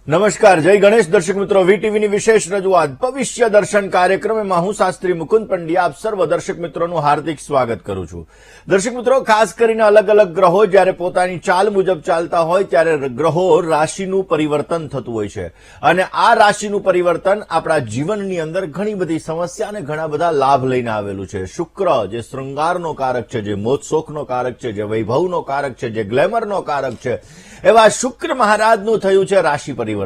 નમસ્કાર, જય ગણેશ. દર્શક મિત્રો, વીટીવીની વિશેષ રજૂઆત ભવિષ્ય દર્શન કાર્યક્રમમાં હું શાસ્ત્રી મુકુંદ પંડ્યા આપ સર્વ દર્શક મિત્રોનું હાર્દિક સ્વાગત કરું છું. દર્શક મિત્રો, ખાસ કરીને અલગ અલગ ગ્રહો જ્યારે પોતાની ચાલ મુજબ ચાલતા હોય ત્યારે ગ્રહો રાશિનું પરિવર્તન થતું હોય છે અને આ રાશિનું પરિવર્તન આપણા જીવનની અંદર ઘણી બધી સમસ્યા અને ઘણા બધા લાભ લઈને આવેલું છે. શુક્ર જે શૃંગારનો કારક છે, જે મોજશોખનો કારક છે, જે વૈભવનો કારક છે, જે ગ્લેમરનો કારક છે, એવા શુક્ર મહારાજનું થયું છે રાશિ પરિવર્તન.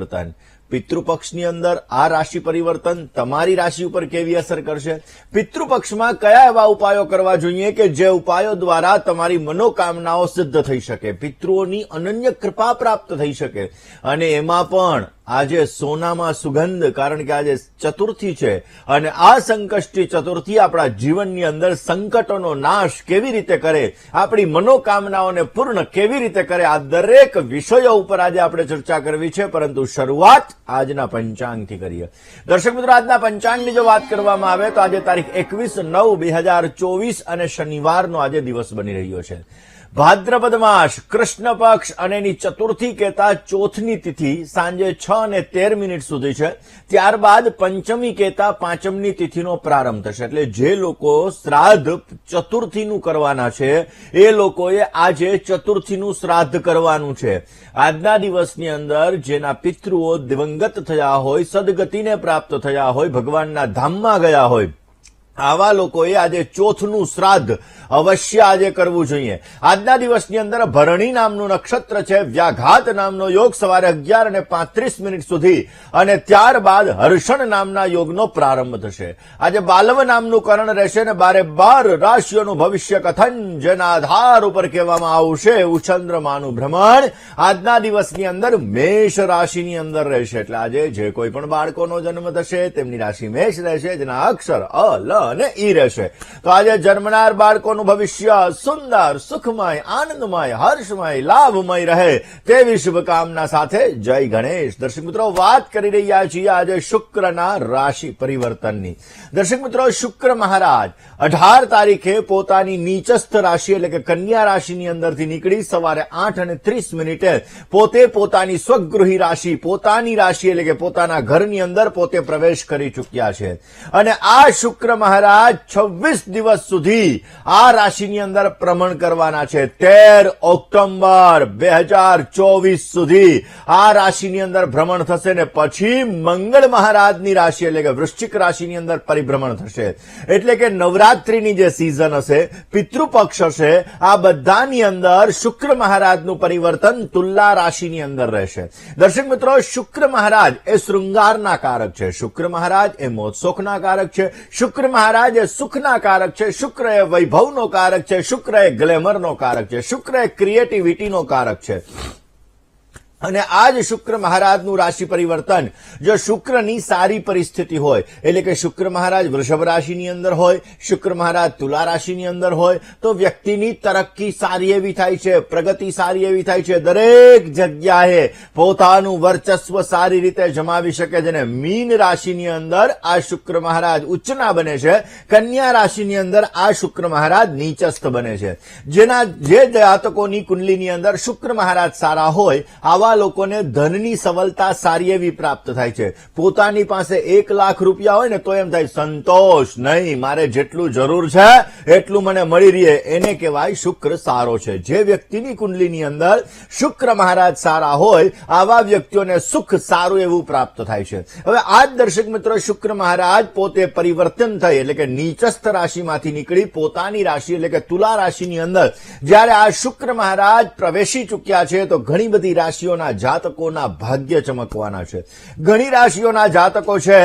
પિતૃપક્ષની અંદર આ રાશિ પરિવર્તન તમારી રાશિ ઉપર કેવી અસર કરશે? પિતૃપક્ષમાં કયા એવા ઉપાયો કરવા જોઈએ કે જે ઉપાયો દ્વારા તમારી મનોકામનાઓ સિદ્ધ થઈ શકે, પિતૃઓની અનન્ય કૃપા પ્રાપ્ત થઈ શકે? અને એમાં પણ આજે સોનામાં સુગંધ, કારણ કે આજે ચતુર્થી છે અને આ સંકષ્ટી ચતુર્થી આપણા જીવનની અંદર સંકટોનો નાશ કેવી રીતે કરે, આપણી મનોકામનાઓને પૂર્ણ કેવી રીતે કરે, આ દરેક વિષયો ઉપર આજે આપણે ચર્ચા કરવી છે. પરંતુ શરૂઆત આજના પંચાંગથી કરીએ. દર્શક મિત્રો, આજના પંચાંગની જો વાત કરવામાં આવે તો આજે તારીખ 21/9/2024 અને શનિવારનો આજે દિવસ બની રહ્યો છે. ભાદ્રપદ માસ કૃષ્ણ પક્ષ અને એની ચતુર્થી કહેતા ચોથની તિથિ સાંજે 6:13 સુધી છે. ત્યારબાદ પંચમી કહેતા પાંચમની તિથિનો પ્રારંભ થશે. એટલે જે લોકો શ્રાદ્ધ ચતુર્થીનું કરવાના છે એ લોકોએ આજે ચતુર્થીનું શ્રાદ્ધ કરવાનું છે. આજના દિવસની અંદર જેના પિતૃઓ દિવંગત થયા હોય, સદગતિને પ્રાપ્ત થયા હોય, ભગવાનના ધામમાં ગયા હોય, આવા લોકોએ આજે ચોથનું શ્રાદ્ધ અવશ્ય આજે કરવું જોઈએ. આજના દિવસની અંદર ભરણી નામનું નક્ષત્ર છે, વ્યાઘાત નામનો યોગ સવારે 11:35 સુધી અને ત્યારબાદ હર્ષણ નામના યોગનો પ્રારંભ થશે. આજે બાલવ નામનું કરણ રહેશે અને 12 રાશિઓનું ભવિષ્ય કથન જેના આધાર ઉપર કહેવામાં આવશે ચંદ્રમાનું ભ્રમણ આજના દિવસની અંદર મેષ રાશિની અંદર રહેશે. એટલે આજે જે કોઈ પણ બાળકોનો જન્મ થશે તેમની રાશિ મેષ રહેશે, જેના અક્ષર અ, લ અને ઈ રહેશે. તો આજે જન્મનાર બાળકોનું ભવિષ્ય સુંદર, સુખમય, આનંદમય, હર્ષમય, લાભમય રહે તેવી શુભકામના સાથે જય ગણેશ. દર્શક મિત્રો, વાત કરી રહ્યા છીએ આજે શુક્રના રાશિ પરિવર્તનની. દર્શક મિત્રો, શુક્ર મહારાજ 18 તારીખે પોતાની નીચસ્થ રાશિ એટલે કે કન્યા રાશિની અંદરથી નીકળી સવારે 8:30 પોતે પોતાની સ્વગૃહી રાશિ, પોતાની રાશિ એટલે કે પોતાના ઘરની અંદર પોતે પ્રવેશ કરી ચૂક્યા છે. અને આ શુક્ર મહારાજ 26 દિવસ સુધી આ રાશિની અંદર ભ્રમણ કરવાના છે. 13 ઓક્ટોબર 2024 સુધી આ રાશિની અંદર ભ્રમણ થશે ને પછી મંગળ મહારાજની રાશિ એટલે કે વૃશ્ચિક રાશિની અંદર પરિભ્રમણ થશે. એટલે કે નવરાત્રીની જે સિઝન હશે, પિતૃપક્ષ હશે, આ બધાની અંદર શુક્ર મહારાજનું પરિવર્તન તુલા રાશિની અંદર રહેશે. દર્શક મિત્રો, શુક્ર મહારાજ એ શૃંગારના કારક છે, શુક્ર મહારાજ એ મોજશોખના કારક છે, શુક્ર મહારાજ એ સુખના કારક છે, શુક્ર એ વૈભવનો કારક છે, શુક્ર એ ગ્લેમરનો કારક છે, શુક્ર એ ક્રિએટિવિટીનો કારક છે. અને આ જ શુક્ર મહારાજનું રાશિ પરિવર્તન જો શુક્રની સારી પરિસ્થિતિ હોય, એટલે કે શુક્ર મહારાજ વૃષભ રાશિની અંદર હોય, શુક્ર મહારાજ તુલા રાશિની અંદર હોય, તો વ્યક્તિની તરક્કી સારી એવી થાય છે, પ્રગતિ સારી એવી થાય છે, દરેક જગ્યાએ પોતાનું વર્ચસ્વ સારી રીતે જમાવી શકે. જેને મીન રાશિની અંદર આ શુક્ર મહારાજ ઉચ્ચના બને છે, કન્યા રાશિની અંદર આ શુક્ર મહારાજ નીચસ્થ બને છે. જેના જે જાતકોની કુંડલીની અંદર શુક્ર મહારાજ સારા હોય, આવા લોકોને ધનની સવલતા સારી એવી પ્રાપ્ત થાય છે. પોતાની પાસે 1 લાખ રૂપિયા હોય ને તો એમ થાય સંતોષ નહીં, મારે જેટલું જરૂર છે એટલું મને મળી રહે, એને કહેવાય શુક્ર સારો છે. જે વ્યક્તિની કુંડલીની અંદર શુક્ર મહારાજ સારા હોય આવા વ્યક્તિઓને સુખ સારું એવું પ્રાપ્ત થાય છે. હવે આ જ દર્શક મિત્રો, શુક્ર મહારાજ પોતે પરિવર્તન થઈ એટલે કે નીચસ્થ રાશિમાંથી નીકળી પોતાની રાશિ એટલે કે તુલા રાશિની અંદર જ્યારે આ શુક્ર મહારાજ પ્રવેશી ચૂક્યા છે તો ઘણી બધી રાશિઓના જાતકોના ભાગ્ય ચમકવાના છે. ઘણી રાશિઓના જાતકો છે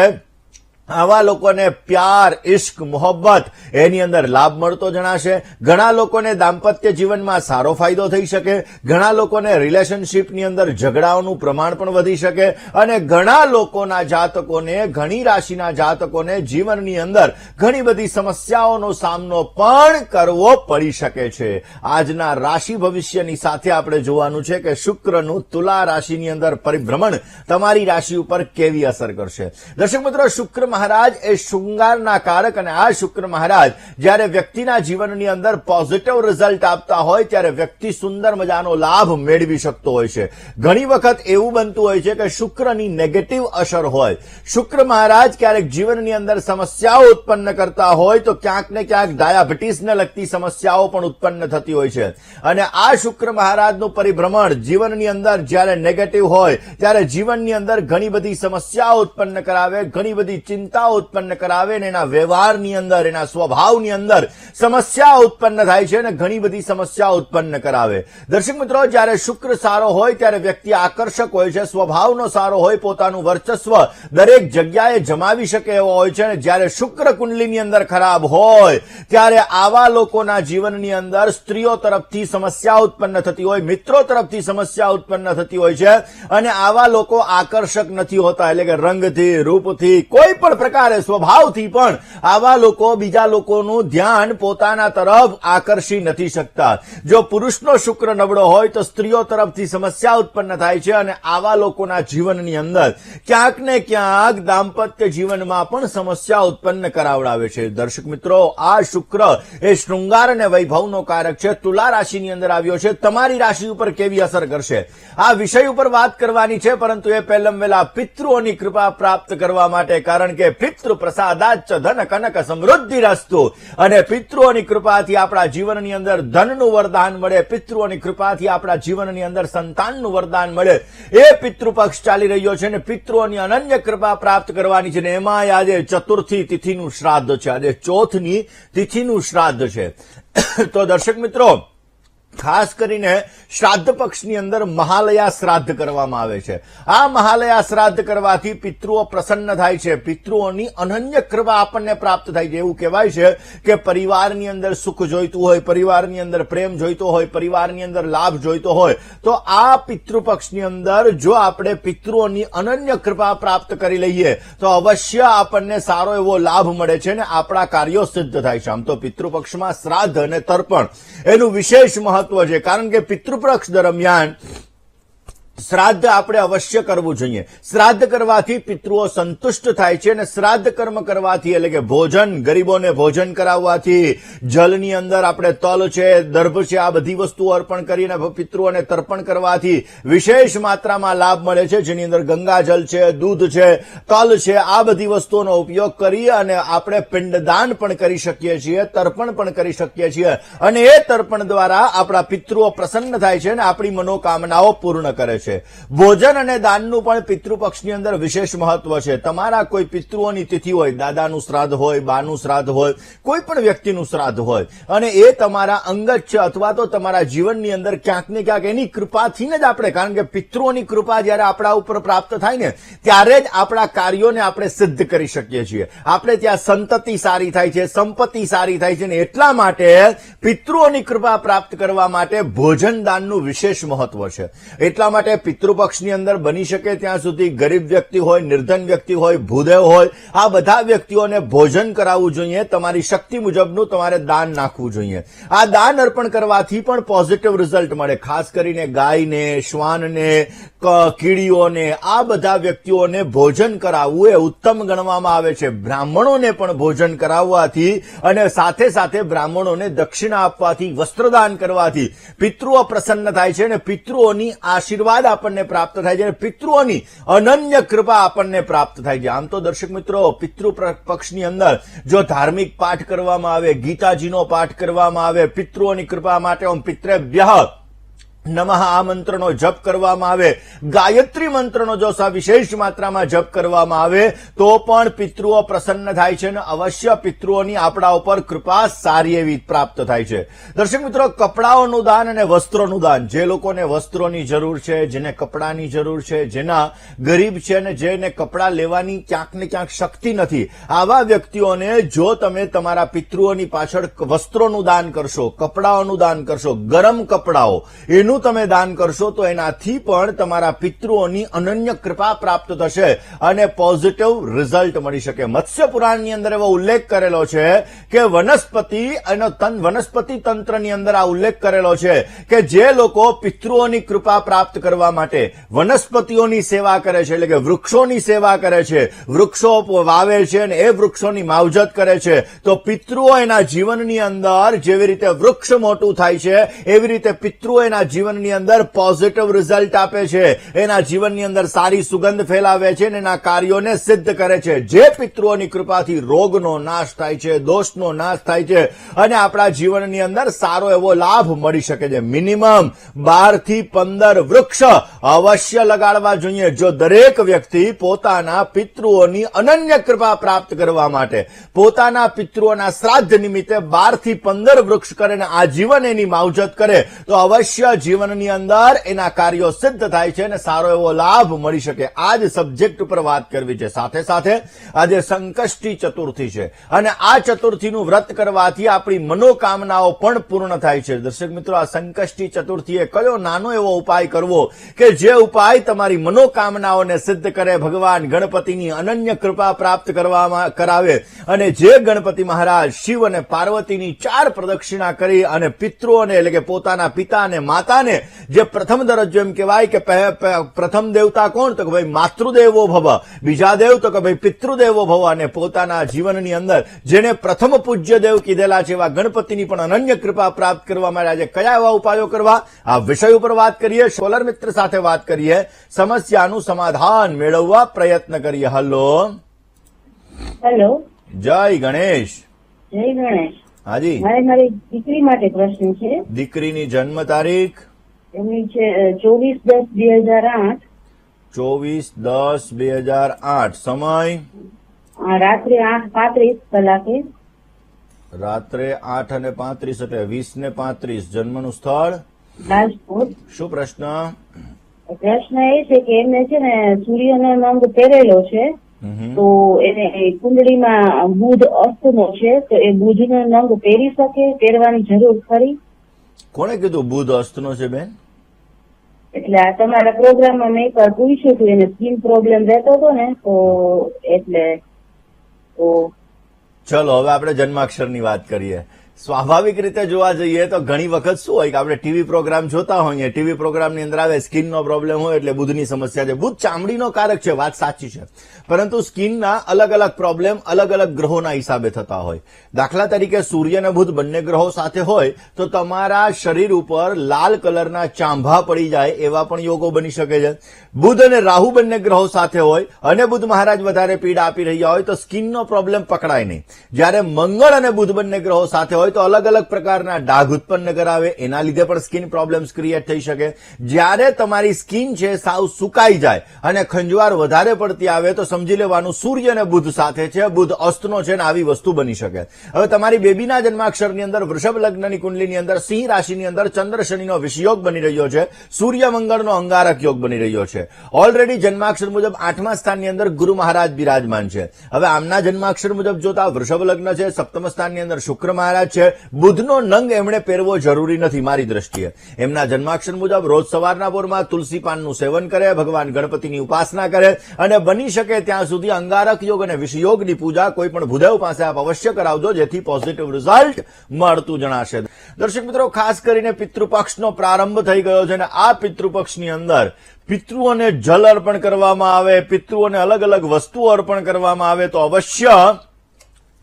આવા લોકોને પ્યાર, ઇશ્ક, મોહબ્બત એની અંદર લાભ મળતો જણાશે. ઘણા લોકોને દાંપત્ય જીવનમાં સારો ફાયદો થઈ શકે, ઘણા લોકોને રિલેશનશીપની અંદર ઝઘડાઓનું પ્રમાણ પણ વધી શકે અને ઘણા લોકોના જાતકોને, ઘણી રાશિના જાતકોને જીવનની અંદર ઘણી બધી સમસ્યાઓનો સામનો પણ કરવો પડી શકે છે. આજના રાશિ ભવિષ્યની સાથે આપણે જોવાનું છે કે શુક્રનું તુલા રાશિની અંદર પરિભ્રમણ તમારી રાશિ ઉપર કેવી અસર કરશે. દર્શક મિત્રો, શુક્ર મહારાજ એ શૃંગારના કારક, અને આ શુક્ર મહારાજ જ્યારે વ્યક્તિના જીવનની અંદર પોઝિટિવ રિઝલ્ટ આપતા હોય ત્યારે વ્યક્તિ સુંદર મજાનો લાભ મેળવી શકતો હોય છે. ઘણી વખત એવું બનતું હોય છે કે શુક્રની નેગેટિવ અસર હોય. શુક્ર મહારાજ ક્યારેક જીવનની અંદર સમસ્યાઓ ઉત્પન્ન કરતા હોય તો ક્યાંક ને ક્યાંક ડાયાબિટીસને લગતી સમસ્યાઓ પણ ઉત્પન્ન થતી હોય છે. અને આ શુક્ર મહારાજનું પરિભ્રમણ જીવનની અંદર જ્યારે નેગેટિવ હોય ત્યારે જીવનની અંદર ઘણી બધી સમસ્યાઓ ઉત્પન્ન કરાવે, ઘણી બધી ચિંતાઓ ઉત્પન્ન કરાવે, અને એના વ્યવહારની અંદર, એના સ્વભાવની અંદર સમસ્યાઓ ઉત્પન્ન થાય છે અને ઘણી બધી સમસ્યાઓ ઉત્પન્ન કરાવે. દર્શક મિત્રો, જ્યારે શુક્ર સારો હોય ત્યારે વ્યક્તિ આકર્ષક હોય છે, સ્વભાવનો સારો હોય, પોતાનું વર્ચસ્વ દરેક જગ્યાએ જમાવી શકે એવો હોય છે. અને જ્યારે શુક્ર કુંડલીની અંદર ખરાબ હોય ત્યારે આવા લોકોના જીવનની અંદર સ્ત્રીઓ તરફથી સમસ્યા ઉત્પન્ન થતી હોય, મિત્રો તરફથી સમસ્યા ઉત્પન્ન થતી હોય છે, અને આવા લોકો આકર્ષક નથી હોતા. એટલે કે રંગથી, રૂપથી, કોઈ પણ પ્રકારે, સ્વભાવથી પણ આવા લોકો બીજા લોકોનું ધ્યાન પોતાના તરફ આકર્ષી નથી શકતા. જો પુરુષનો શુક્ર નબળો હોય તો સ્ત્રીઓ તરફથી સમસ્યા ઉત્પન્ન થાય છે, અને આવા લોકોના જીવનની અંદર ક્યાંક ને ક્યાંક દાંપત્ય જીવનમાં પણ સમસ્યા ઉત્પન્ન કરાવડાવે છે. દર્શક મિત્રો, આ શુક્ર એ શૃંગાર અને વૈભવનો કારક છે. તુલા રાશિની અંદર આવ્યો છે. તમારી રાશિ ઉપર કેવી અસર કરશે આ વિષય ઉપર વાત કરવાની છે, પરંતુ એ પહેલા વહેલા પિતૃઓની કૃપા પ્રાપ્ત કરવા માટે, કારણ કે પિતૃ પ્રસાદાચ ધન કનક સમૃદ્ધિરસ્તુ, અને પિતૃઓની કૃપાથી આપણા જીવનની અંદર ધનનું વરદાન મળે, પિતૃઓની કૃપાથી આપણા જીવનની અંદર સંતાનનું વરદાન મળે. એ પિતૃપક્ષ ચાલી રહ્યો છે અને પિતૃઓની અનન્ય કૃપા પ્રાપ્ત કરવાની છે. ને એમાં આજે ચતુર્થી તિથિનું શ્રાદ્ધ છે, આજે ચોથની તિથિનું શ્રાદ્ધ છે. તો દર્શક મિત્રો, ખાસ કરીને શ્રાદ્ધ પક્ષની અંદર મહાલયા શ્રાદ્ધ કરવામાં આવે છે. આ મહાલયા શ્રાદ્ધ કરવાથી પિતૃઓ પ્રસન્ન થાય છે, પિતૃઓની અનન્ય કૃપા આપણને પ્રાપ્ત થાય છે. એવું કહેવાય છે કે પરિવારની અંદર સુખ જોઈતું હોય, પરિવારની અંદર પ્રેમ જોઈતો હોય, પરિવારની અંદર લાભ જોઈતો હોય, તો આ પિતૃપક્ષની અંદર જો આપણે પિતૃઓની અનન્ય કૃપા પ્રાપ્ત કરી લઈએ તો અવશ્ય આપણને સારો એવો લાભ મળે છે અને આપણા કાર્યો સિદ્ધ થાય છે. આમ તો પિતૃપક્ષમાં શ્રાદ્ધ અને તર્પણ એનું વિશેષ મહત્વ છે, કારણ કે પિતૃપક્ષ દરમિયાન શ્રાદ્ધ આપણે અવશ્ય કરવું જોઈએ. શ્રાદ્ધ કરવાથી પિતૃઓ સંતુષ્ટ થાય છે, અને શ્રાદ્ધ કર્મ કરવાથી, એટલે કે ભોજન, ગરીબોને ભોજન કરાવવાથી, જલની અંદર આપણે તલ છે, દર્ભ છે, આ બધી વસ્તુઓ અર્પણ કરીને પિતૃઓને તર્પણ કરવાથી વિશેષ માત્રામાં લાભ મળે છે, જેની અંદર ગંગાજલ છે, દૂધ છે, તલ છે, આ બધી વસ્તુઓનો ઉપયોગ કરી અને આપણે પિંડદાન પણ કરી શકીએ છીએ, તર્પણ પણ કરી શકીએ છીએ, અને એ તર્પણ દ્વારા આપણા પિતૃઓ પ્રસન્ન થાય છે અને આપણી મનોકામનાઓ પૂર્ણ કરે છે. ભોજન અને દાનનું પણ પિતૃપક્ષની અંદર વિશેષ મહત્વ છે. તમારા કોઈ પિતૃઓની તિથિ હોય, દાદાનું શ્રાદ્ધ હોય, બાનું શ્રાદ્ધ હોય, કોઈ પણ વ્યક્તિનું શ્રાદ્ધ હોય, અને એ તમારા અંગત છે અથવા તો તમારા જીવનની અંદર ક્યાંક ને ક્યાંક એની કૃપાથી જ આપણે, કારણ કે પિતૃઓની કૃપા જયારે આપણા ઉપર પ્રાપ્ત થાય ને ત્યારે જ આપણા કાર્યોને આપણે સિદ્ધ કરી શકીએ છીએ. આપણે ત્યાં સંતતિ સારી થાય છે, સંપત્તિ સારી થાય છે, ને એટલા માટે પિતૃઓની કૃપા પ્રાપ્ત કરવા માટે ભોજન દાનનું વિશેષ મહત્વ છે. એટલા માટે પિતૃપક્ષની અંદર બની શકે ત્યાં સુધી ગરીબ વ્યક્તિ હોય, નિર્ધન વ્યક્તિ હોય, ભૂદેવ હોય, આ બધા વ્યક્તિઓને ભોજન કરાવવું જોઈએ. તમારી શક્તિ મુજબનું તમારે દાન નાખવું જોઈએ. આ દાન અર્પણ કરવાથી પણ પોઝિટિવ રિઝલ્ટ મળે. ખાસ કરીને ગાયને, શ્વાનને, કીડીઓને, આ બધા વ્યક્તિઓને ભોજન કરાવવું એ ઉત્તમ ગણવામાં આવે છે. બ્રાહ્મણોને પણ ભોજન કરાવવાથી અને સાથે સાથે બ્રાહ્મણોને દક્ષિણા આપવાથી, વસ્ત્રદાન કરવાથી પિતૃઓ પ્રસન્ન થાય છે અને પિતૃઓની આશીર્વાદ આપણને પ્રાપ્ત થાય છે, પિતૃઓની અનન્ય કૃપા આપણને પ્રાપ્ત થાય છે. આમ તો દર્શક મિત્રો, પિતૃ પક્ષની અંદર જો ધાર્મિક પાઠ કરવામાં આવે, ગીતાજીનો પાઠ કરવામાં આવે, પિતૃઓની કૃપા માટે ઓમ પિતૃભ્યઃ નમઃ આ મંત્રનો જપ કરવામાં આવે, ગાયત્રી મંત્રનો જો વિશેષ માત્રામાં જપ કરવામાં આવે તો પણ પિતૃઓ પ્રસન્ન થાય છે અને અવશ્ય પિતૃઓની આપણા ઉપર કૃપા સારી એવી પ્રાપ્ત થાય છે. દર્શક મિત્રો, કપડાઓનું દાન અને વસ્ત્રોનું દાન, જે લોકોને વસ્ત્રોની જરૂર છે, જેને કપડાની જરૂર છે, જેના ગરીબ છે અને જેને કપડા લેવાની ક્યાંક ને ક્યાંક શક્તિ નથી, આવા વ્યક્તિઓને જો તમે તમારા પિતૃઓની પાછળ વસ્ત્રોનું દાન કરશો, કપડાઓનું દાન કરશો, ગરમ કપડાઓ, એનું એનું તમે દાન કરશો તો એનાથી પણ તમારા પિતૃઓની અનન્ય કૃપા પ્રાપ્ત થશે અને પોઝિટિવ રિઝલ્ટ મળી શકે. મત્સ્ય પુરાણની અંદર એવો ઉલ્લેખ કરેલો છે કે વનસ્પતિ તંત્રની અંદર આ ઉલ્લેખ કરેલો છે કે જે લોકો પિતૃઓની કૃપા પ્રાપ્ત કરવા માટે વનસ્પતિઓની સેવા કરે છે, એટલે કે વૃક્ષોની સેવા કરે છે, વૃક્ષો વાવે છે અને એ વૃક્ષોની માવજત કરે છે, તો પિતૃઓ એના જીવનની અંદર જેવી રીતે વૃક્ષ મોટું થાય છે એવી રીતે પિતૃઓ એના જીવનની અંદર પોઝિટિવ રિઝલ્ટ આપે છે, એના જીવનની અંદર સારી સુગંધ ફેલાવે છે અને એના કાર્યોને સિદ્ધ કરે છે. જે પિતૃઓની કૃપાથી રોગનો નાશ થાય છે, દોષનો નાશ થાય છે અને આપણા જીવનની અંદર સારો એવો લાભ મળી શકે છે. મિનિમમ 12 થી 15 વૃક્ષ અવશ્ય લગાડવા જોઈએ જો દરેક વ્યક્તિ પોતાના પિતૃઓની અનન્ય કૃપા પ્રાપ્ત કરવા માટે પોતાના પિતૃઓના શ્રાદ્ધ નિમિત્તે 12 થી 15 વૃક્ષ કરે અને આજીવન એની માવજત કરે તો અવશ્ય જીવનની અંદર એના કાર્યો સિદ્ધ થાય છે અને સારો એવો લાભ મળી શકે. આ જ સબ્જેક્ટ ઉપર વાત કરવી છે. સાથે સાથે આજે સંકષ્ટી ચતુર્થી છે અને આ ચતુર્થીનું વ્રત કરવાથી આપણી મનોકામનાઓ પણ પૂર્ણ થાય છે. દર્શક મિત્રો, આ સંકષ્ટી ચતુર્થીએ કયો નાનો એવો ઉપાય કરવો કે જે ઉપાય તમારી મનોકામનાઓને સિદ્ધ કરે, ભગવાન ગણપતિની અનન્ય કૃપા પ્રાપ્ત કરવામાં કરાવે અને જે ગણપતિ મહારાજ શિવ અને પાર્વતીની 4 પ્રદક્ષિણા કરી અને પિતૃઓને એટલે કે પોતાના પિતા અને માતાને જે પ્રથમ દરજ્જો એમ કહેવાય કે પ્રથમ દેવતા કોણ, તો કે ભાઈ માતૃદેવો ભવ, બીજા દેવ તો કે ભાઈ પિતૃદેવો ભવ, અને પોતાના જીવનની અંદર જેને પ્રથમ પૂજ્ય દેવ કીધેલા છે એવા ગણપતિની પણ અનન્ય કૃપા પ્રાપ્ત કરવા માટે આજે કયા એવા ઉપાયો કરવા આ વિષય ઉપર વાત કરીએ. સોલર મિત્ર સાથે વાત કરીએ, સમસ્યાનું સમાધાન મેળવવા પ્રયત્ન કરીએ. હેલો, જય ગણેશ. જય ગણેશ. હાજી, મારી દીકરી માટે પ્રશ્ન છે. દીકરીની જન્મ તારીખ એમની છે 24/10/2008. 24/10/2008. સમય રાત્રે 8:35 કલાકે. રાત્રે 8:35 એટલે 20:35. જન્મનું સ્થળ રાજકોટ. શું પ્રશ્ન? પ્રશ્ન એ છે કે એમને છે ને સૂર્યનો નંગ પહેરેલો છે તો એને કુંડળીમાં બુધ અસ્તનો છે તો એ બુધનો નંગ પહેરી શકે, પહેરવાની જરૂર ખરી? કોણે કીધું બુધ અસ્તનો છે બેન? એટલે આ તમારા પ્રોગ્રામમાં મેં એકવાર પૂછ્યું હતું, એને સ્કિન પ્રોબ્લેમ રહેતો હતો ને તો એટલે તો ચલો હવે આપણે જન્માક્ષરની વાત કરીએ. સ્વાભાવિક રીતે જોવા જઈએ તો ઘણી વખત શું હોય કે આપણે ટીવી પ્રોગ્રામ જોતા હોઈએ, ટીવી પ્રોગ્રામની અંદર આવે સ્કિનનો પ્રોબ્લેમ હોય એટલે બુધની સમસ્યા છે. બુધ ચામડીનો કારક છે, વાત સાચી છે, પરંતુ સ્કિનના અલગ અલગ પ્રોબ્લેમ અલગ અલગ ગ્રહોના હિસાબે થતા હોય. દાખલા તરીકે સૂર્ય અને બુધ બંને ગ્રહો સાથે હોય તો તમારા શરીર ઉપર લાલ કલરના ચાંભા પડી જાય એવા પણ યોગો બની શકે છે. બુધ અને રાહુ બંને ગ્રહો સાથે હોય અને બુધ મહારાજ વધારે પીડા આપી રહ્યા હોય તો સ્કિનનો પ્રોબ્લેમ પકડાય નહીં. જ્યારે મંગળ અને બુધ બંને ગ્રહો સાથે હોય તો અલગ અલગ પ્રકારના ડાઘ ઉત્પન્ન કરાવે, એના લીધે પણ સ્કિન પ્રોબ્લેમ્સ ક્રિએટ થઈ શકે. જ્યારે તમારી સ્કિન છે સાવ સુકાઈ જાય અને ખંજવાળ વધારે પડતી આવે તો સમજી લેવાનું સૂર્ય અને બુધ સાથે છે, બુધ અસ્તનો છે ને આવી વસ્તુ બની શકે. હવે તમારી બેબીના જન્માક્ષરની અંદર વૃષભ લગ્નની કુંડલીની અંદર સિંહ રાશિની અંદર ચંદ્ર શનિનો વિષયોગ બની રહ્યો છે, સૂર્ય મંગળનો અંગારક યોગ બની રહ્યો છે. ઓલરેડી જન્માક્ષર મુજબ 8મા સ્થાનની અંદર ગુરુ મહારાજ બિરાજમાન છે. હવે આમના જન્માક્ષર મુજબ જોતા વૃષભ લગ્ન છે, 7મ સ્થાનની અંદર શુક્ર મહારાજ છે. બુધનો નંગ એમણે પહેરવો જરૂરી નથી મારી દ્રષ્ટિએ. એમના જન્માક્ષર મુજબ રોજ સવારના પોરમાં તુલસી પાનનું સેવન કરે, ભગવાન ગણપતિની ઉપાસના કરે અને બની શકે ત્યાં સુધી અંગારક યોગ અને વિષયોગની પૂજા કોઈ પણ ભૂદેવ પાસે આપ અવશ્ય કરાવજો, જેથી પોઝિટિવ રિઝલ્ટ મળતું જણાશે. દર્શક મિત્રો, ખાસ કરીને પિતૃપક્ષનો પ્રારંભ થઈ ગયો છે અને આ પિતૃપક્ષની અંદર પિતૃઓને જલ અર્પણ કરવામાં આવે, પિતૃઓને અલગ અલગ વસ્તુઓ અર્પણ કરવામાં આવે તો અવશ્ય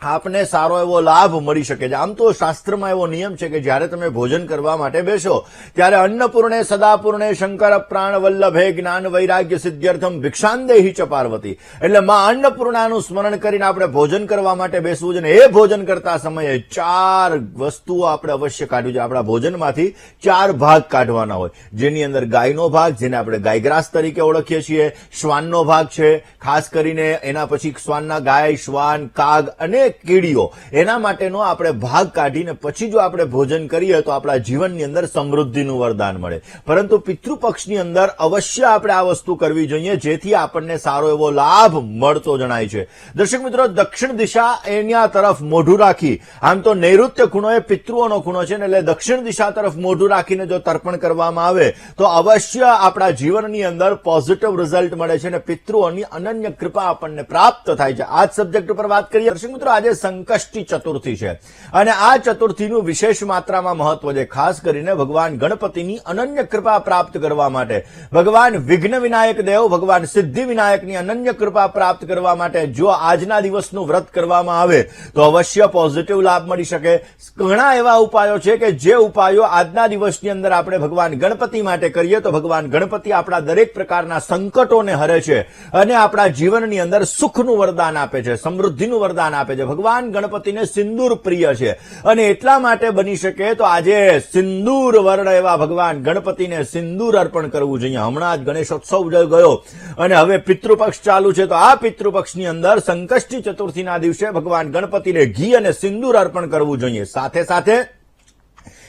આપને સારો એવો લાભ મળી શકે છે. આમ તો શાસ્ત્રમાં એવો નિયમ છે કે જ્યારે તમે ભોજન કરવા માટે બેસો ત્યારે અન્નપૂર્ણે સદાપૂર્ણે શંકર પ્રાણ વલ્લભે જ્ઞાન વૈરાગ્ય સિદ્ધ્યર્થમ ભિક્ષાંદેહી ચ પાર્વતી. એટલે માં અન્નપૂર્ણાનું સ્મરણ કરીને આપણે ભોજન કરવા માટે બેસવું છે અને એ ભોજન કરતા સમયે 4 વસ્તુઓ આપણે અવશ્ય કાઢવી છે. આપણા ભોજનમાંથી 4 ભાગ કાઢવાના હોય, જેની અંદર ગાયનો ભાગ, જેને આપણે ગાયગ્રાસ તરીકે ઓળખીએ છીએ, શ્વાનનો ભાગ છે, ખાસ કરીને એના પછી શ્વાનના ગાય, શ્વાન, કાગ અને કીડીઓ, એના માટેનો આપણે ભાગ કાઢીને પછી જો આપણે ભોજન કરીએ તો આપણા જીવનની અંદર સમૃદ્ધિનું વરદાન મળે. પરંતુ પિતૃપક્ષની અંદર અવશ્ય આપણે આ વસ્તુ કરવી જોઈએ, જેથી આપણને સારો એવો લાભ મળતો જણાય છે. દર્શક મિત્રો, દક્ષિણ દિશા એના તરફ મોઢું રાખી, આમ તો નૈઋત્ય ખૂણો એ પિતૃઓનો ખૂણો છે ને, એટલે દક્ષિણ દિશા તરફ મોઢું રાખીને જો તર્પણ કરવામાં આવે તો અવશ્ય આપણા જીવનની અંદર પોઝિટિવ રિઝલ્ટ મળે છે અને પિતૃઓની અનન્ય કૃપા આપણને પ્રાપ્ત થાય છે. આ જ સબ્જેક્ટ ઉપર વાત કરીએ. દર્શક મિત્રો, આજે સંકષ્ટી ચતુર્થી છે અને આ ચતુર્થીનું વિશેષ માત્રામાં મહત્વ છે. ખાસ કરીને ભગવાન ગણપતિની અનન્ય કૃપા પ્રાપ્ત કરવા માટે, ભગવાન વિઘ્ન વિનાયક દેવ, ભગવાન સિદ્ધિ વિનાયકની અનન્ય કૃપા પ્રાપ્ત કરવા માટે જો આજના દિવસનું વ્રત કરવામાં આવે તો અવશ્ય પોઝિટિવ લાભ મળી શકે. ઘણા એવા ઉપાયો છે કે જે ઉપાયો આજના દિવસની અંદર આપણે ભગવાન ગણપતિ માટે કરીએ તો ભગવાન ગણપતિ આપણા દરેક પ્રકારના સંકટોને હરે છે અને આપણા જીવનની અંદર સુખનું વરદાન આપે છે, સમૃદ્ધિનું વરદાન આપે છે. ભગવાન ગણપતિને સિંદૂર પ્રિય છે અને એટલા માટે બની શકે તો આજે સિંદૂર વર્ણ એવા ભગવાન ગણપતિને સિંદૂર અર્પણ કરવું જોઈએ. હમણાં જ ગણેશોત્સવ ગયો અને હવે પિતૃપક્ષ ચાલુ છે, તો આ પિતૃપક્ષની અંદર સંકષ્ટી ચતુર્થીના દિવસે ભગવાન ગણપતિને ઘી અને સિંદૂર અર્પણ કરવું જોઈએ. સાથે સાથે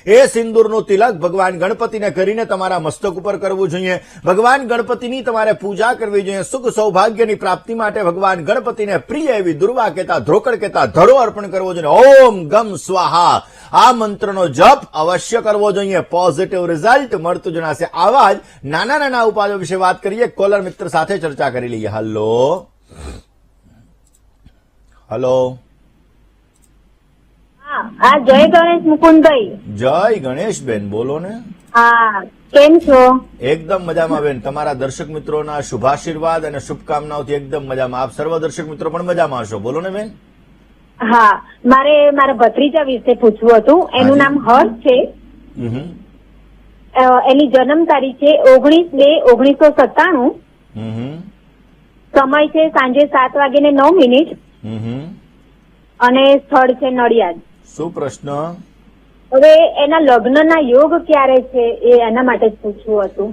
એ સિંદૂરનું તિલક ભગવાન ગણપતિને કરીને તમારા મસ્તક ઉપર કરવું જોઈએ. ભગવાન ગણપતિની તમારે પૂજા કરવી જોઈએ. સુખ સૌભાગ્યની પ્રાપ્તિ માટે ભગવાન ગણપતિને પ્રિય એવી દુર્વા કહેતા, ધ્રોકડ કહેતા ધડો અર્પણ કરવો જોઈએ. ઓમ ગમ સ્વાહા આ મંત્રનો જપ અવશ્ય કરવો જોઈએ. પોઝિટિવ રિઝલ્ટ મળતું જણાશે. આવા જ નાના નાના ઉપાયો વિશે વાત કરીએ. કોલર મિત્ર સાથે ચર્ચા કરી લઈએ. Hello hello. હા, જય ગણેશ મુકુંદભાઈ. જય ગણેશ બેન, બોલો ને. હા, કેમ છો? એકદમ મજામાં બેન. તમારા દર્શક મિત્રોના શુભાશીર્વાદ અને શુભકામનાઓથી એકદમ મજામાં. આપ સર્વ દર્શક મિત્રો પણ મજામાં હશો. બોલો ને બેન. હા, મારે મારા ભત્રીજા વિશે પૂછવું હતું. એનું નામ હર્ષ છે. એની જન્મ તારીખ છે 19/2/1997. સમય છે સાંજે 7:09 અને સ્થળ છે નડિયાદ. શું પ્રશ્ન? હવે એના લગ્નના યોગ ક્યારે છે એ એના માટે જ પૂછવું હતું.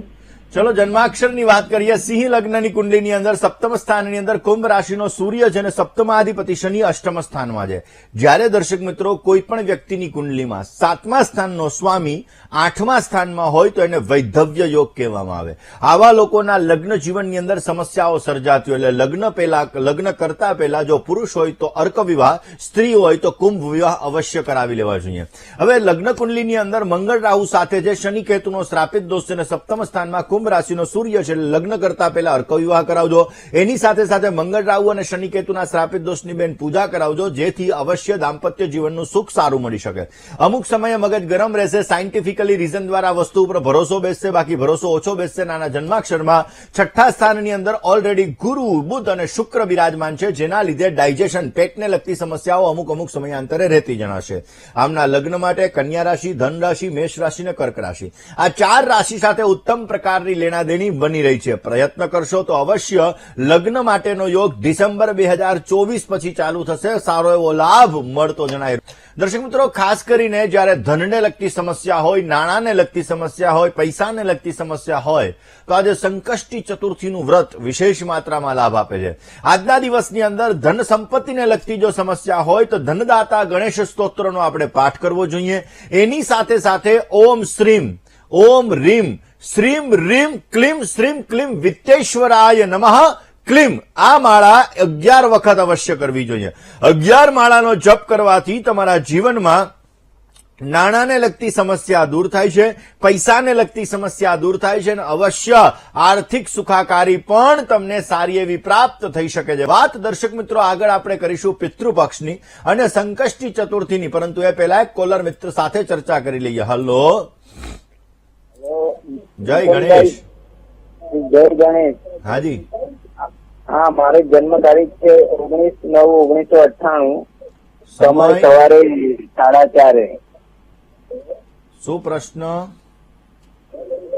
ચલો જન્માક્ષરની વાત કરીએ. સિંહ લગ્નની કુંડલીની અંદર સપ્તમ સ્થાનની અંદર કુંભ રાશિનો સૂર્ય છે અને સપ્તમાધિપતિ શનિ અષ્ટમ સ્થાનમાં છે. જ્યારે દર્શક મિત્રો કોઈ પણ વ્યક્તિની કુંડલીમાં 7મા સ્થાનનો સ્વામી 8મા સ્થાનમાં હોય તો એને વૈધવ્ય યોગ કહેવામાં આવે. આવા લોકોના લગ્ન જીવનની અંદર સમસ્યાઓ સર્જાતી હોય, એટલે લગ્ન પહેલા, લગ્ન કરતા પહેલા જો પુરુષ હોય તો અર્ક વિવાહ, સ્ત્રી હોય તો કુંભ વિવાહ અવશ્ય કરાવી લેવા જોઈએ. હવે લગ્ન કુંડલીની અંદર મંગળ રાહુ સાથે જે શનિ કેતુનો શ્રાપિત દોષ છે અને સપ્તમ સ્થાનમાં કુંભ રાશિનો સૂર્ય છે, લગ્ન કરતા પહેલા અર્ક વિવાહ કરાવજો. એની સાથે સાથે મંગળ રાહુ અને શનિ કેતુના શ્રાપિત દોષની બેન પૂજા કરાવજો, જેથી અવશ્ય દાંપત્ય જીવનનું સુખ સારું મળી શકે. અમુક સમયે મગજ ગરમ રહેશે, સાયન્ટિફિકલી રીઝન દ્વારા વસ્તુ ઉપર ભરોસો બેસશે, બાકી ભરોસો ઓછો બેસશે. નાના જન્માક્ષરમાં 6ઠ્ઠા સ્થાનની અંદર ઓલરેડી ગુરુ, બુધ અને શુક્ર બિરાજમાન છે, જેના લીધે ડાયજેશન, પેટને લગતી સમસ્યાઓ અમુક સમયાંતરે રહેતી જણાશે. આમના લગ્ન માટે કન્યા રાશિ, ધન રાશિ, મેષ રાશિ અને કર્ક રાશિ, આ 4 રાશિ સાથે ઉત્તમ પ્રકારની લેણાદેણી બની રહી છે. પ્રયત્ન કરશો તો અવશ્ય લગ્ન માટેનો યોગ ડિસેમ્બર 2024 પછી ચાલુ થશે. સારો એવો લાભ મળતો જણાય. દર્શક મિત્રો, ખાસ કરીને જ્યારે ધનને લગતી સમસ્યા હોય, નાણાંને લગતી સમસ્યા હોય, પૈસાને લગતી સમસ્યા હોય તો આજે સંકષ્ટી ચતુર્થીનું વ્રત વિશેષ માત્રામાં લાભ આપે છે. આજના દિવસની અંદર ધન સંપત્તિને લગતી જો સમસ્યા હોય તો ધનદાતા ગણેશ સ્તોત્રનો આપણે પાઠ કરવો જોઈએ. એની સાથે સાથે ઓમ શ્રીમ, ઓમ રીમ, શ્રીમ રીમ ક્લીમ શ્રીમ ક્લીમ વિત્તેશ્વરાય નમઃ ક્લીમ, આ માળા 11 વખત અવશ્ય કરવી જોઈએ. 11 માળાનો જપ કરવાથી તમારા જીવનમાં નાણાંને લગતી સમસ્યા દૂર થાય છે, પૈસાને લગતી સમસ્યા દૂર થાય છે અને અવશ્ય આર્થિક સુખાકારી પણ તમને સારી એવી પ્રાપ્ત થઈ શકે છે. વાત દર્શક મિત્રો આગળ આપણે કરીશું પિતૃપક્ષની અને સંકષ્ટી ચતુર્થીની, પરંતુ એ પહેલા એક કોલર મિત્ર સાથે ચર્ચા કરી લઈએ. હલો, જય ગણેશ. જય ગણેશ. હાજી. હા, મારી જન્મ તારીખ છે 19/9/1998. સમય સવારે 4:30. શું પ્રશ્ન?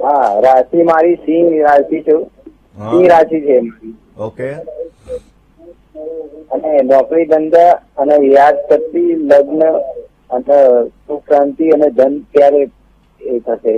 હા, રાશિ મારી સિંહ રાશિ છે. સિંહ રાશિ છે મારી. ઓકે. અને નોકરી ધંધા અને યાદશક્તિ, લગ્ન અને સુખ શાંતિ અને ધન ક્યારે એ થશે?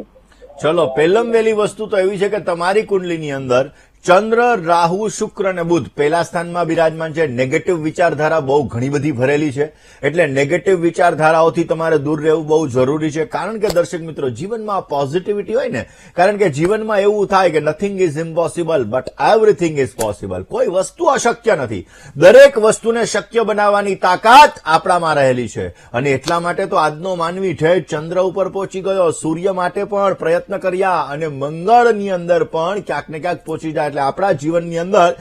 ચલો, પહેલમ વહેલી વસ્તુ તો એવી છે કે તમારી કુંડલીની અંદર ચંદ્ર, રાહુ, શુક્ર અને બુધ પહેલા સ્થાનમાં બિરાજમાન છે. નેગેટિવ વિચારધારા બહુ ઘણી બધી ભરેલી છે, એટલે નેગેટિવ વિચારધારાઓથી તમારે દૂર રહેવું બહુ જરૂરી છે. કારણ કે દર્શક મિત્રો, જીવનમાં પોઝિટિવિટી હોય ને, કારણ કે જીવનમાં એવું થાય કે nothing is impossible but everything is possible. કોઈ વસ્તુ અશક્ય નથી, દરેક વસ્તુને શક્ય બનાવવાની તાકાત આપણામાં રહેલી છે. અને એટલા માટે તો આજનો માનવી છે ચંદ્ર ઉપર પહોંચી ગયો, સૂર્ય માટે પણ પ્રયત્ન કર્યા અને મંગળની અંદર પણ ક્યાંક ને ક્યાંક પહોંચી જાય. એટલે આપણા જીવનની અંદર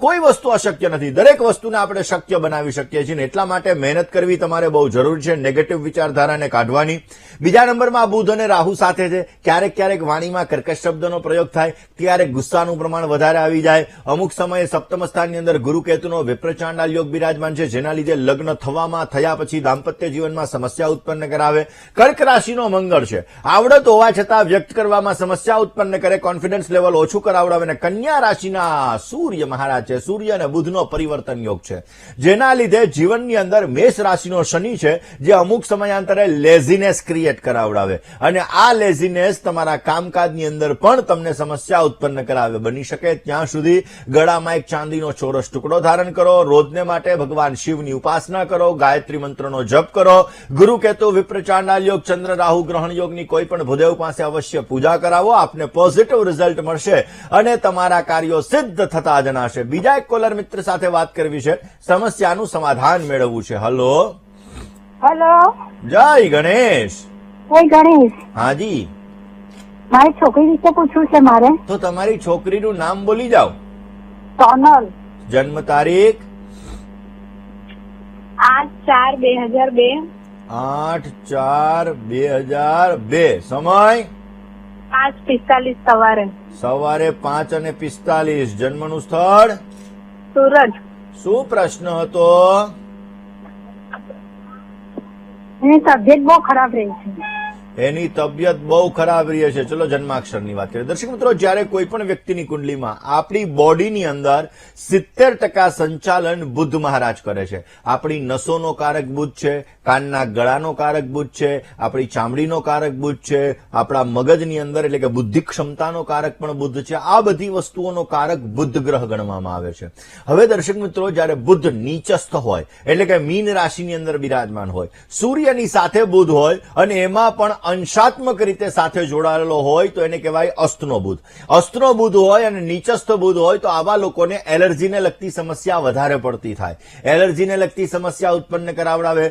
કોઈ વસ્તુ અશક્ય નથી, દરેક વસ્તુને આપણે શક્ય બનાવી શકીએ છીએ. એટલા માટે મહેનત કરવી તમારે બહુ જરૂરી છે, નેગેટિવ વિચારધારાને કાઢવાની. બીજા નંબરમાં બુધ અને રાહુ સાથે છે. ક્યારેક ક્યારેક વાણીમાં કર્કશ શબ્દનો પ્રયોગ થાય, ક્યારેક ગુસ્સાનું પ્રમાણ વધારે આવી જાય. અમુક સમયે સપ્તમ સ્થાનની અંદર ગુરુ કેતુનો વિપ્રચાંડાલ યોગ બિરાજમાન છે, જેના લીધે લગ્ન થયા પછી દાંપત્ય જીવનમાં સમસ્યા ઉત્પન્ન કરાવે. કર્ક રાશિનો મંગળ છે, આવડત હોવા છતાં વ્યક્ત કરવામાં સમસ્યા ઉત્પન્ન કરે, કોન્ફિડન્સ લેવલ ઓછું કરાવડાવે. અને કન્યા રાશિના સૂર્ય મહારાજ છે, સૂર્ય અને બુધનો પરિવર્તન યોગ છે, જેના લીધે જીવનની અંદર મેષ રાશિનો શનિ છે, જે અમુક સમયાંતરે લેઝીનેસ ક્રિએટ કરાવડાવે. અને આ લેઝીનેસ તમારા કામકાજની અંદર પણ તમને સમસ્યા ઉત્પન્ન કરાવે. બની શકે ત્યાં સુધી ગળામાં એક ચાંદીનો ચોરસ ટુકડો ધારણ કરો, રોજને માટે ભગવાન શિવની ઉપાસના કરો, ગાયત્રી મંત્રનો જપ કરો, ગુરુ કેતુ વિપ્રચાંડાલ યોગ, ચંદ્ર રાહુ ગ્રહણ યોગની કોઈ પણ ભૂદેવ પાસે અવશ્ય પૂજા કરાવો. આપને પોઝિટિવ રિઝલ્ટ મળશે અને તમારા કાર્યો સિદ્ધ થતા જણાશે. બીજા એક કોલર મિત્ર સાથે વાત કરવી છે, સમસ્યાનું સમાધાન મેળવવું છે. હલો હેલો, જય ગણેશ. જય ગણેશ. હાજી, મારી છોકરી વિશે પૂછવું છે મારે. તો તમારી છોકરીનું નામ બોલી જાઓ. સોનલ. જન્મ તારીખ 8/4/2002. 8/4/2002. સમય 5:45 સવારે. સવારે 5:45. જન્મનું સ્થળ સુરત. શું પ્રશ્ન હતો? એની તબિયત બહુ ખરાબ રહી છે. એની તબિયત બહુ ખરાબ રહી છે. ચલો જન્માક્ષરની વાત કરીએ. દર્શક મિત્રો, જ્યારે કોઈ પણ વ્યક્તિની કુંડલીમાં આપણી બોડીની અંદર 70% સંચાલન બુધ મહારાજ કરે છે. આપણી નસોનો કારક બુધ છે, કાનના ગળાનો કારક બુધ છે, આપણી ચામડીનો કારક બુધ છે, આપણા મગજની અંદર એટલે કે બુદ્ધિ ક્ષમતાનો કારક પણ બુધ છે. આ બધી વસ્તુઓનો કારક બુધ ગ્રહ ગણવામાં આવે છે. હવે દર્શક મિત્રો, જ્યારે બુધ નીચસ્થ હોય એટલે કે મીન રાશિની અંદર બિરાજમાન હોય, સૂર્યની સાથે બુધ હોય અને એમાં પણ અંશાત્મક રીતે સાથે જોડાયેલો હોય તો એને કહેવાય અસ્તનો બુધ. અસ્તનો બુધ હોય અને નીચસ્થ બુધ હોય તો આવા લોકોને એલર્જીને લગતી સમસ્યા વધારે પડતી થાય, એલર્જીને લગતી સમસ્યા ઉત્પન્ન કરાવડાવે.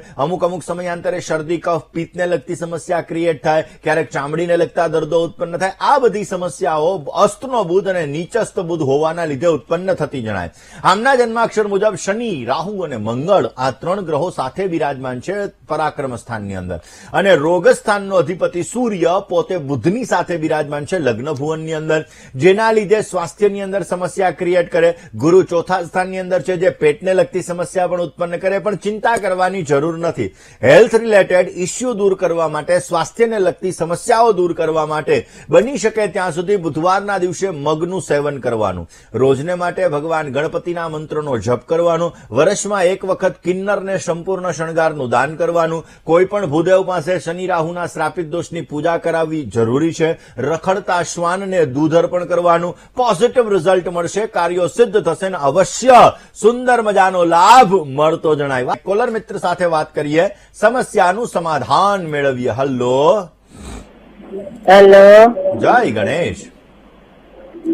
અમુક સમયાંતરે શરદી, કફ, પિત્તને લગતી સમસ્યા ક્રિએટ થાય, ક્યારેક ચામડીને લગતા દર્દો ઉત્પન્ન થાય. આ બધી સમસ્યાઓ અસ્તનો બુધ અને નીચસ્થ બુધ હોવાના લીધે ઉત્પન્ન થતી જણાય. આમના જન્માક્ષર મુજબ શનિ, રાહુ અને મંગળ આ 3 ગ્રહો સાથે બિરાજમાન છે પરાક્રમ સ્થાનની અંદર. અને રોગ સ્થાનનો અધિપતિ સૂર્ય પોતે બુધની સાથે બિરાજમાન છે લગ્ન ભુવનની અંદર, જેના લીધે સ્વાસ્થ્યની અંદર સમસ્યા ક્રિએટ કરે. ગુરુ ચોથા સ્થાનની અંદર છે, જે પેટને લગતી સમસ્યા પણ ઉત્પન્ન કરે. પણ ચિંતા કરવાની જરૂર નથી. હેલ્થ રિલેટેડ ઇસ્યુ દૂર કરવા માટે, સ્વાસ્થ્યને લગતી સમસ્યાઓ દૂર કરવા માટે બની શકે ત્યાં સુધી બુધવારના દિવસે મગનું સેવન કરવાનું, રોજને માટે ભગવાન ગણપતિના મંત્રનો જપ કરવાનો, વર્ષમાં એક વખત કિન્નરને સંપૂર્ણ શણગારનું દાન કરવાનું, કોઈ પણ ભૂદેવ પાસે શનિ રાહુના શ્રાપિત દોષની પૂજા કરાવવી જરૂરી છે. રખડતા શ્વાનને દૂધ અર્પણ કરવાનું. પોઝિટિવ રિઝલ્ટ મળશે, કાર્યો સિદ્ધ થશે અને અવશ્ય સુંદર મજાનો લાભ મળતો જણાય. કોલર મિત્ર સાથે વાત કરીએ, સમસ્યાનું સમાધાન મેળવીએ. હલો હેલો, જય ગણેશ.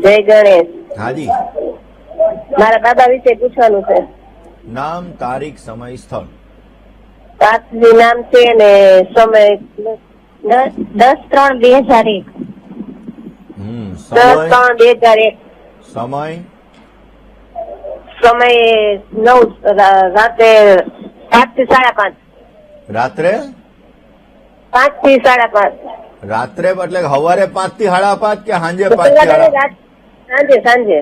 જય ગણેશ. હાજી, મારા દાદા વિશે પૂછવાનું છે. નામ, તારીખ, સમય, સ્થળ. સાતવી નામ છે ને સમય 10/3/2001. સમય 10/3/2001. સમય સમય 9 રાતે 5 થી 5:30. રાત્રે 5 થી 5:30. રાત્રે એટલે સવારે 5 થી 5:30 કે સાંજે 5 થી 5:30? સાંજે.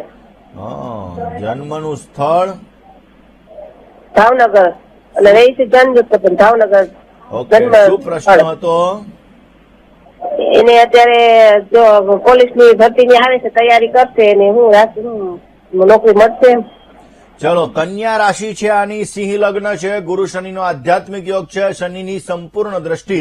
જન્મનું સ્થળ ભાવનગર અને રહી છે જન્મજોત પણ ભાવનગર. ઓકે, શું પ્રશ્ન હતો? એને અત્યારે જો પોલીસની ભરતીની આવે છે, તૈયારી કરશે અને હું નોકરી મળશે. ચલો, કન્યા રાશિ છે આની, સિંહ લગ્ન છે, ગુરુ શનિનો આધ્યાત્મિક યોગ છે, શનિની સંપૂર્ણ દ્રષ્ટિ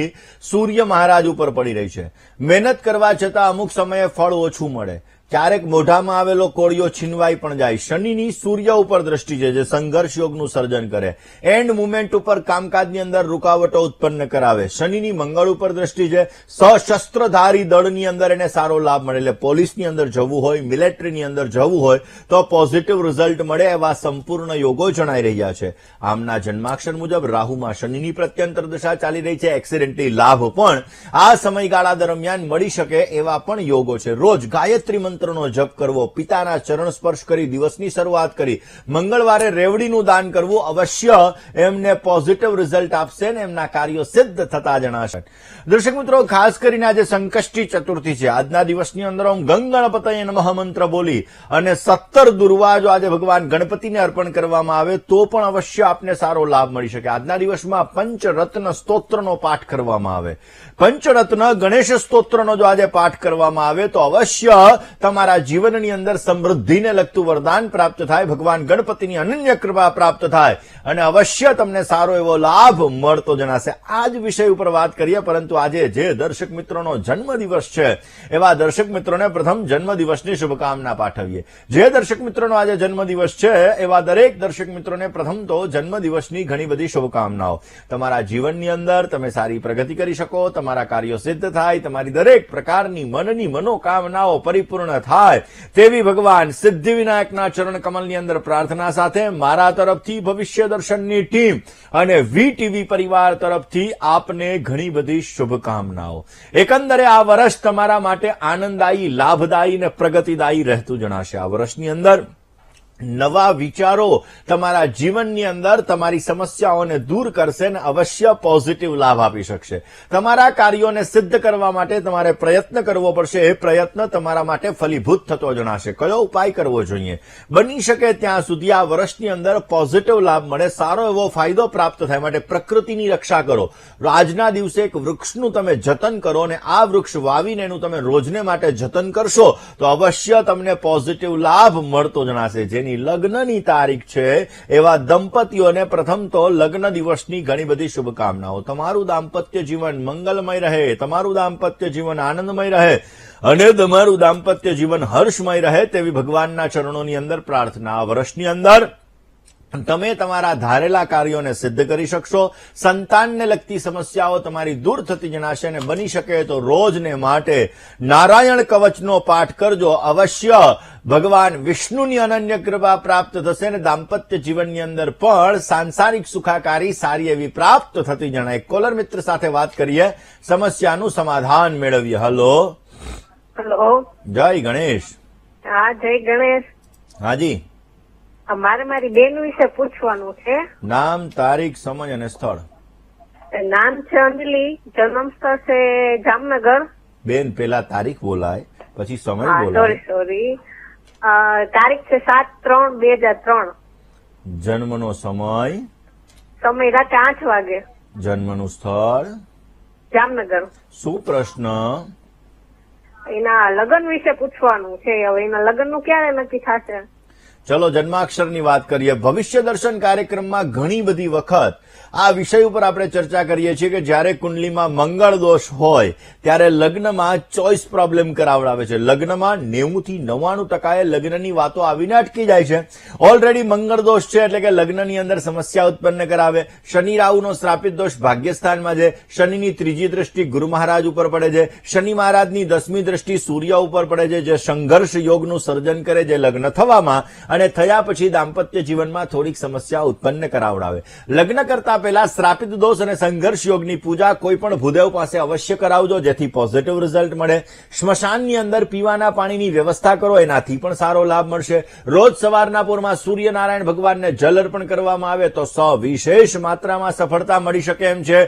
સૂર્ય મહારાજ ઉપર પડી રહી છે. મહેનત કરવા છતાં અમુક સમયે ફળ ઓછું મળે, ક્યારેક મોઢામાં આવેલો કોળિયો છીનવાઈ પણ જાય. શનિની સૂર્ય ઉપર દ્રષ્ટિ છે જે સંઘર્ષ યોગનું સર્જન કરે. એન્ડ મુવમેન્ટ ઉપર કામકાજની અંદર રૂકાવટો ઉત્પન્ન કરાવે. શનિની મંગળ ઉપર દ્રષ્ટિ છે. સશસ્ત્રધારી દળની અંદર એને સારો લાભ મળે. એટલે પોલીસની અંદર જવું હોય, મિલિટરીની અંદર જવું હોય તો પોઝિટિવ રિઝલ્ટ મળે એવા સંપૂર્ણ યોગો જણાઈ રહ્યા છે. આમના જન્માક્ષર મુજબ રાહુમાં શનિની પ્રત્યંતર દશા ચાલી રહી છે. એક્સિડેન્ટલી લાભ પણ આ સમયગાળા દરમિયાન મળી શકે એવા પણ યોગો છે. રોજ ગાયત્રી મંત્રનો જપ કરવો, પિતાના ચરણ સ્પર્શ કરી દિવસની શરૂઆત કરી, મંગળવારે રેવડીનું દાન કરવું અવશ્ય એમને પોઝિટિવ રિઝલ્ટ આપશે ને એમના કાર્યો સિદ્ધ થતા જણાશે. દર્શક મિત્રો, ખાસ કરીને આજે સંકષ્ટી ચતુર્થી છે. આજના દિવસની અંદર હું ગંગણપતયે નમઃ મંત્ર બોલી અને 17 દુર્વા જો આજે ભગવાન ગણપતિને અર્પણ કરવામાં આવે તો પણ અવશ્ય આપને સારો લાભ મળી શકે. આજના દિવસમાં પંચરત્ન સ્તોત્રનો પાઠ કરવામાં આવે. પંચરત્ન ગણેશ સ્તોત્રનો જો આજે પાઠ કરવામાં આવે તો અવશ્ય તમારા જીવનની અંદર સમૃદ્ધિને લગતું વરદાન પ્રાપ્ત થાય, ભગવાન ગણપતિની અનન્ય કૃપા પ્રાપ્ત થાય અને અવશ્ય તમને સારો એવો લાભ મળતો જણાશે. આ જ વિષય ઉપર વાત કરીએ, પરંતુ આજે જે દર્શક મિત્રોનો જન્મદિવસ છે એવા દર્શક મિત્રોને પ્રથમ જન્મદિવસની શુભકામના પાઠવીએ. જે દર્શક મિત્રોનો આજે જન્મદિવસ છે એવા દરેક દર્શક મિત્રોને પ્રથમ તો જન્મદિવસની ઘણી બધી શુભકામનાઓ. તમારા જીવનની અંદર તમે સારી પ્રગતિ કરી શકો, તમારા કાર્યો સિદ્ધ થાય, તમારી દરેક પ્રકારની મનની મનોકામનાઓ પરિપૂર્ણ થાય તેવી ભગવાન સિદ્ધિવિનાયકના ચરણ કમલની અંદર પ્રાર્થના સાથે મારા તરફથી ભવિષ્ય દર્શનની ટીમ અને વીટીવી પરિવાર તરફથી આપને ઘણી બધી શુભકામનાઓ. એકંદરે આ વર્ષ તમારા માટે આનંદદાયી, લાભદાયી અને પ્રગતિદાયી રહેતું જણાશે. આ વર્ષની અંદર નવા વિચારો તમારા જીવનની અંદર તમારી સમસ્યાઓને દૂર કરશે અને અવશ્ય પોઝિટિવ લાભ આપી શકશે. તમારા કાર્યોને સિદ્ધ કરવા માટે તમારે પ્રયત્ન કરવો પડશે. એ પ્રયત્ન તમારા માટે ફલીભૂત થતો જણાશે. કયો ઉપાય કરવો જોઈએ? બની શકે ત્યાં સુધી આ વર્ષની અંદર પોઝિટિવ લાભ મળે, સારો એવો ફાયદો પ્રાપ્ત થાય માટે પ્રકૃતિની રક્ષા કરો. આજના દિવસે એક વૃક્ષનું તમે જતન કરો અને આ વૃક્ષ વાવીને એનું તમે રોજને માટે જતન કરશો તો અવશ્ય તમને પોઝિટિવ લાભ મળતો જણાશે. જેની લગ્નની તારીખ છે એવા દંપતીઓને પ્રથમ તો લગ્ન દિવસની ઘણી બધી શુભકામનાઓ. તમારું દાંપત્ય જીવન મંગલમય રહે, તમારું દાંપત્ય જીવન આનંદમય રહે અને તમારું દાંપત્ય જીવન હર્ષમય રહે તેવી ભગવાનના ચરણોની અંદર પ્રાર્થના. વર્ષની અંદર તમે તમારા ધારેલા કાર્યોને સિદ્ધ કરી શકશો. સંતાનને લગતી સમસ્યાઓ તમારી દૂર થતી જણાશે અને બની શકે તો રોજને માટે નારાયણ કવચનો પાઠ કરજો. અવશ્ય ભગવાન વિષ્ણુની અનન્ય કૃપા પ્રાપ્ત થશે અને દાંપત્ય જીવનની અંદર પણ સાંસારિક સુખાકારી સારી એવી પ્રાપ્ત થતી જણાય. કોલર મિત્ર સાથે વાત કરીએ, સમસ્યાનું સમાધાન મેળવીએ. હલો હેલો, જય ગણેશ. હા જય ગણેશ. હાજી, મારે મારી બેન વિશે પૂછવાનું છે. નામ, તારીખ, સમય અને સ્થળ. નામ છે અંજલિ, જન્મ સ્થળ છે જામનગર. બેન પેલા તારીખ બોલાય પછી સમય હા બોલાય. સોરી તારીખ છે 7/3/2003. જન્મનો સમય, સમય રાતે 8 વાગે. જન્મનું સ્થળ, જામનગર. શું પ્રશ્ન? એના લગ્ન વિશે પૂછવાનું છે. હવે એના લગ્નનું ક્યારે નક્કી થશે? ચલો જન્માક્ષરની વાત કરીએ. ભવિષ્ય દર્શન કાર્યક્રમમાં ઘણી બધી વખત આ વિષય ઉપર આપણે ચર્ચા કરીએ છીએ કે જ્યારે કુંડલીમાં મંગળ દોષ હોય ત્યારે લગ્નમાં ચોઇસ પ્રોબ્લેમ કરાવડાવે છે. લગ્નમાં 90 થી 99% લગ્નની વાતો આવીને અટકી જાય છે. ઓલરેડી મંગળ દોષ છે એટલે કે લગ્નની અંદર સમસ્યા ઉત્પન્ન કરાવે. શનિ રાહુનો શ્રાપિત દોષ ભાગ્યસ્થાનમાં છે. શનિની ત્રીજી દ્રષ્ટિ ગુરુ મહારાજ ઉપર પડે છે. શનિ મહારાજની 10મી દ્રષ્ટિ સૂર્ય ઉપર પડે છે જે સંઘર્ષ યોગનું સર્જન કરે છે લગ્ન થવામાં અને થયા પછી દાંપત્ય જીવનમાં થોડીક સમસ્યા ઉત્પન્ન કરાવડાવે. લગ્ન કરતા પહેલા શ્રાપિત દોષ અને સંઘર્ષ યોગની પૂજા કોઈ પણ ભૂદેવ પાસે અવશ્ય કરાવજો જેથી પોઝિટિવ રિઝલ્ટ મળે. સ્મશાનની અંદર પીવાના પાણીની વ્યવસ્થા કરો, એનાથી પણ સારો લાભ મળશે. રોજ સવારના પોરમાં સૂર્યનારાયણ ભગવાનને જલ અર્પણ કરવામાં આવે તો સવિશેષ માત્રામાં સફળતા મળી શકે એમ છે.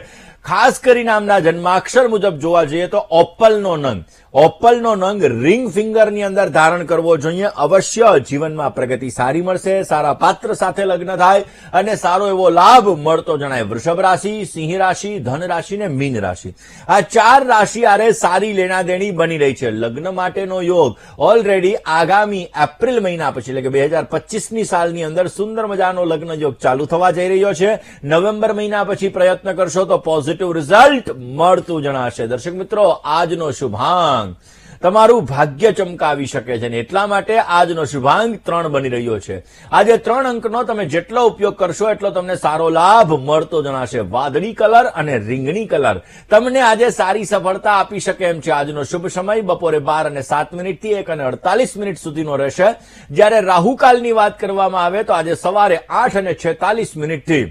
ખાસ કરીને આમના જન્માક્ષર મુજબ જોવા જઈએ તો ઓપ્પલનો નંગ રિંગ ફિંગરની અંદર ધારણ કરવો જોઈએ. અવશ્ય જીવનમાં પ્રગતિ સારી મળશે, સારા પાત્ર સાથે લગ્ન થાય અને સારો એવો લાભ મળતો જણાય. વૃષભ રાશિ, સિંહ રાશિ, ધન રાશિ ને મીન રાશિ, આ 4 રાશિ આરે સારી લેણાદેણી બની રહી છે. લગ્ન માટેનો યોગ ઓલરેડી આગામી એપ્રિલ મહિના પછી એટલે કે 2025ની સાલની અંદર સુંદર મજાનો લગ્ન યોગ ચાલુ થવા જઈ રહ્યો છે. નવેમ્બર મહિના પછી પ્રયત્ન કરશો તો પોઝિટિવ રિઝલ્ટ મળતું જણાશે. દર્શક મિત્રો, આજનો શુભાંક તમારું ભાગ્ય ચમકાવી શકે છે. એટલા માટે આજનો શુભાંક 3 બની રહ્યો છે. આજે 3 અંકનો તમે જેટલો ઉપયોગ કરશો એટલો તમને સારો લાભ મળતો જણાશે. વાદળી કલર અને રીંગણી કલર તમને આજે સારી સફળતા આપી શકે એમ છે. આજનો શુભ સમય બપોરે 12:07 થી 1:48 સુધીનો રહેશે. જ્યારે રાહુકાલની વાત કરવામાં આવે તો આજે સવારે 8:46 થી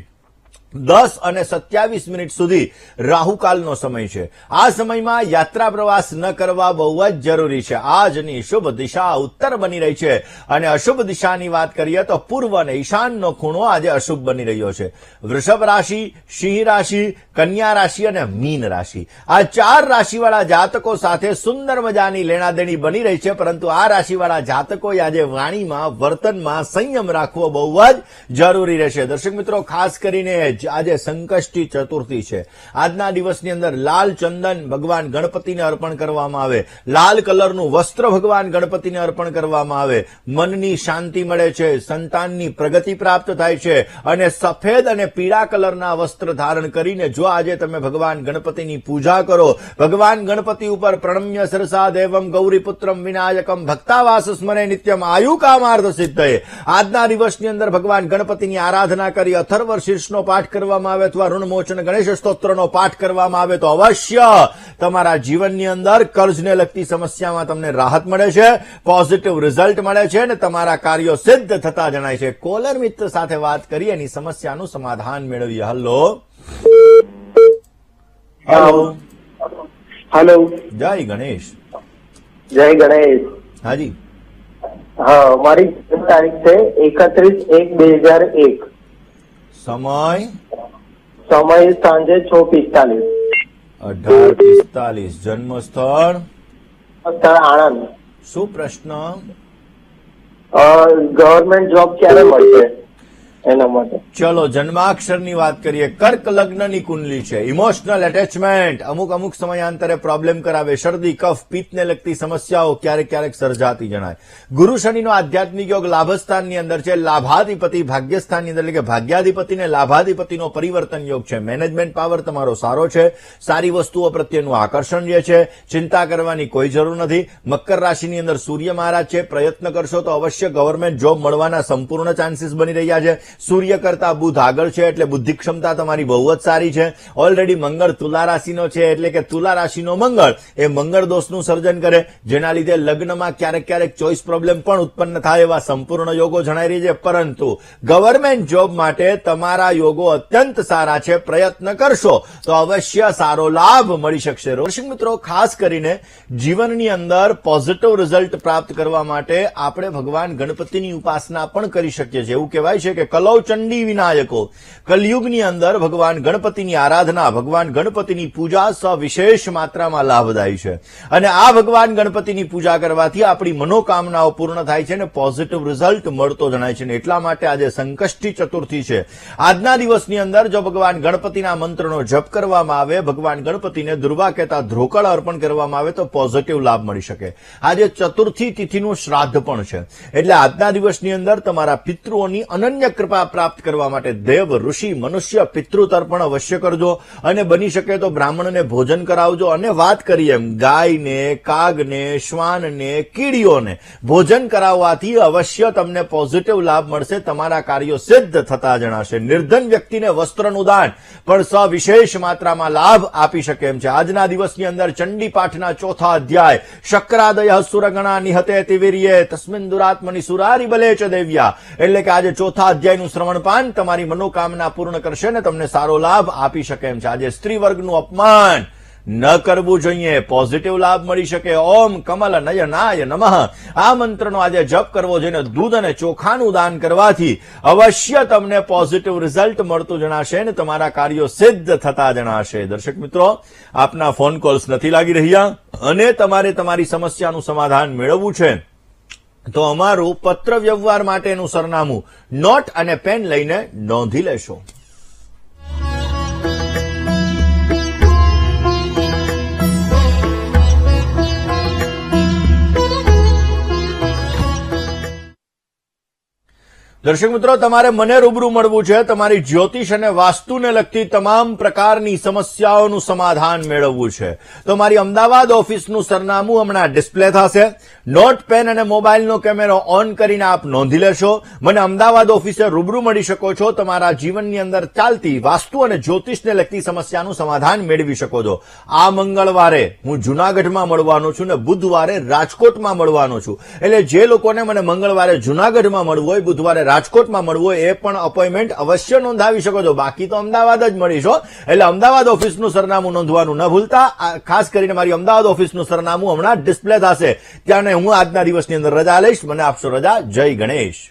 10:27 સુધી રાહુકાલનો સમય છે. આ સમયમાં યાત્રા પ્રવાસ ન કરવા બહુ જ જરૂરી છે. આજની શુભ દિશા ઉત્તર બની રહી છે અને અશુભ દિશાની વાત કરીએ તો પૂર્વ અને ઈશાનનો ખૂણો આજે અશુભ બની રહ્યો છે. વૃષભ રાશિ, સિંહ રાશિ, કન્યા રાશિ અને મીન રાશિ આ 4 રાશિવાળા જાતકો સાથે સુંદર મજાની લેણાદેણી બની રહી છે. પરંતુ આ રાશિવાળા જાતકોએ આજે વાણીમાં, વર્તનમાં સંયમ રાખવો બહુ જ જરૂરી રહેશે. દર્શક મિત્રો, ખાસ કરીને આજે સંકષ્ટી ચતુર્થી છે. આજના દિવસની અંદર લાલ ચંદન ભગવાન ગણપતિને અર્પણ કરવામાં આવે, લાલ કલરનું વસ્ત્ર ભગવાન ગણપતિને અર્પણ કરવામાં આવે. મનની શાંતિ મળે છે, સંતાનની પ્રગતિ પ્રાપ્ત થાય છે અને સફેદ અને પીળા કલરના વસ્ત્ર ધારણ કરીને જો આજે તમે ભગવાન ગણપતિની પૂજા કરો, ભગવાન ગણપતિ ઉપર પ્રણમ્ય સરસા દેવમ ગૌરીપુત્રમ વિનાયકમ ભક્તાવાસ સ્મરે નિત્યમ આયુ કામાર્થ સિદ્ધયે. આજના દિવસની અંદર ભગવાન ગણપતિની આરાધના કરી અથર્વ શીર્ષનો પાઠ કરવામાં આવે અથવા ઋણમોચન ગણેશ સ્તોત્રનો પાઠ કરવામાં આવે તો અવશ્ય તમારા જીવનની અંદર કર્જને લગતી સમસ્યામાં તમને રાહત મળે છે, પોઝિટિવ રિઝલ્ટ મળે છે અને તમારા કાર્યો સિદ્ધ થતા જણાય છે. કોલર મિત્ર સાથે વાત કરી એની સમસ્યાનું સમાધાન મેળવીએ. Hello hello hello. જય ગણેશ. જય ગણેશ. હાજી. હા, મારી જન્મ તારીખ છે 31/1/2001. સમય સમય સાંજે 6:45. 18:45. જન્મ સ્થળ સ્થળ આણંદ. શું પ્રશ્ન? ગવર્મેન્ટ જોબ ક્યારે મળશે એના માટે. ચલો જન્માક્ષરની વાત કરીએ. કર્ક લગ્નની કુંડલી છે. ઇમોશનલ એટેચમેન્ટ અમુક સમયાંતરે પ્રોબ્લેમ કરાવે. શરદી, કફ, પિત્તને લગતી સમસ્યાઓ ક્યારેક સર્જાતી જણાય. ગુરુ શનિનો આધ્યાત્મિક યોગ લાભસ્થાનની અંદર છે. લાભાધિપતિ ભાગ્યસ્થાનની અંદર એટલે કે ભાગ્યાધિપતિને લાભાધિપતિનો પરિવર્તન યોગ છે. મેનેજમેન્ટ પાવર તમારો સારો છે. સારી વસ્તુઓ પ્રત્યેનું આકર્ષણ જે છે. ચિંતા કરવાની કોઈ જરૂર નથી. મકર રાશિની અંદર સૂર્ય મહારાજ છે. પ્રયત્ન કરશો તો અવશ્ય ગવર્મેન્ટ જોબ મળવાના સંપૂર્ણ ચાન્સીસ બની રહ્યા છે. સૂર્ય કરતા બુધ આગળ છે એટલે બુદ્ધિ ક્ષમતા તમારી બહુ જ સારી છે. ઓલરેડી મંગળ તુલા રાશિનો છે એટલે કે તુલા રાશિનો મંગળ એ મંગળ દોષનું સર્જન કરે, જેના લીધે લગ્નમાં ક્યારેક ચોઇસ પ્રોબ્લેમ પણ ઉત્પન્ન થાય એવા સંપૂર્ણ યોગો જણાઈ રહી છે. પરંતુ ગવર્મેન્ટ જોબ માટે તમારા યોગો અત્યંત સારા છે. પ્રયત્ન કરશો તો અવશ્ય સારો લાભ મળી શકશે. દર્શક મિત્રો, ખાસ કરીને જીવનની અંદર પોઝિટિવ રિઝલ્ટ પ્રાપ્ત કરવા માટે આપણે ભગવાન ગણપતિની ઉપાસના પણ કરી શકીએ છીએ. એવું કહેવાય છે કે કલૌ ચંડી વિનાયકો. કલયુગની અંદર ભગવાન ગણપતિની આરાધના, ભગવાન ગણપતિની પૂજા સવિશેષ માત્રામાં લાભદાયી છે અને આ ભગવાન ગણપતિની પૂજા કરવાથી આપણી મનોકામનાઓ પૂર્ણ થાય છે અને પોઝિટિવ રિઝલ્ટ મળતો જણાય છે. એટલા માટે આજે સંકષ્ટી ચતુર્થી છે. આજના દિવસની અંદર જો ભગવાન ગણપતિના મંત્રનો જપ કરવામાં આવે, ભગવાન ગણપતિને દુર્વા કહેતા ધ્રોકળ અર્પણ કરવામાં આવે તો પોઝિટિવ લાભ મળી શકે. આજે ચતુર્થી તિથિનું શ્રાદ્ધ પણ છે એટલે આજના દિવસની અંદર તમારા પિતૃઓની અનન્ય કૃપા પ્રાપ્ત કરવા માટે દેવ, ઋષિ, મનુષ્ય પિતૃ તર્પણ અવશ્ય કરજો અને બની શકે તો બ્રાહ્મણને ભોજન કરાવજો. અને વાત કરીએ એમ ગાયને, કાગને, શ્વાનને, કીડીઓને ભોજન કરાવવાથી અવશ્ય તમને પોઝિટિવ લાભ મળશે. તમારા કાર્યો સિદ્ધ થતા જણાશે. નિર્ધન વ્યક્તિને વસ્ત્રનું દાન પણ સવિશેષ માત્રામાં લાભ આપી શકે એમ છે. આજના દિવસની અંદર ચંડી પાઠના 4થા અધ્યાય શક્રાદય સુરગણા નિહતે તિવીર્યે તસ્મિન દુરાત્મની સુરારી બલે ચ દેવ્યા એટલે કે આજે 4થા અધ્યાયનું શ્રવણપાન તમારી મનોકામના પૂર્ણ કરશે અને તમને સારો લાભ આપી શકે એમ છે. આજે સ્ત્રી વર્ગનું અપમાન ન કરવું જોઈએ, પોઝિટિવ લાભ મળી શકે. ઓમ કમલ નયનાય નમઃ આ મંત્રનો આજે જપ કરવો જોઈએ. દૂધ અને ચોખાનું દાન કરવાથી અવશ્ય તમને પોઝિટિવ રિઝલ્ટ મળતું જણાશે અને તમારા કાર્યો સિદ્ધ થતા જણાશે. દર્શક મિત્રો, આપના ફોન કોલ્સ નથી લાગી રહ્યા અને તમારે તમારી સમસ્યાનું સમાધાન મેળવવું છે તો અમારું પત્ર વ્યવહાર માટેનું સરનામું નોટ અને પેન લઈને નોંધી લેશો. દર્શક મિત્રો, તમારે મને રૂબરૂ મળવું છે, તમારી જ્યોતિષ અને વાસ્તુને લગતી તમામ પ્રકારની સમસ્યાઓનું સમાધાન મેળવવું છે, તો મારી અમદાવાદ ઓફિસનું સરનામું હમણાં ડિસ્પ્લે થશે. નોટ, પેન અને મોબાઈલનો કેમેરો ઓન કરીને આપ નોંધી લેશો. મને અમદાવાદ ઓફિસે રૂબરૂ મળી શકો છો. તમારા જીવનની અંદર ચાલતી વાસ્તુ અને જ્યોતિષને લગતી સમસ્યાનું સમાધાન મેળવી શકો છો. આ મંગળવારે હું જૂનાગઢમાં મળવાનો છું ને બુધવારે રાજકોટમાં મળવાનો છું. એટલે જે લોકોને મને મંગળવારે જૂનાગઢમાં મળવું હોય, બુધવારે રાજકોટમાં મળવું હોય, એ પણ અપોઇન્ટમેન્ટ અવશ્ય નોંધાવી શકો છો. બાકી તો અમદાવાદ જ મળીશો. એટલે અમદાવાદ ઓફિસનું સરનામું નોંધવાનું ન ભૂલતા. ખાસ કરીને મારી અમદાવાદ ઓફિસનું સરનામું હમણાં ડિસ્પ્લે થશે. ત્યાં હું આજના દિવસની અંદર રજા લઈશ. મને આપશો રજા. જય ગણેશ.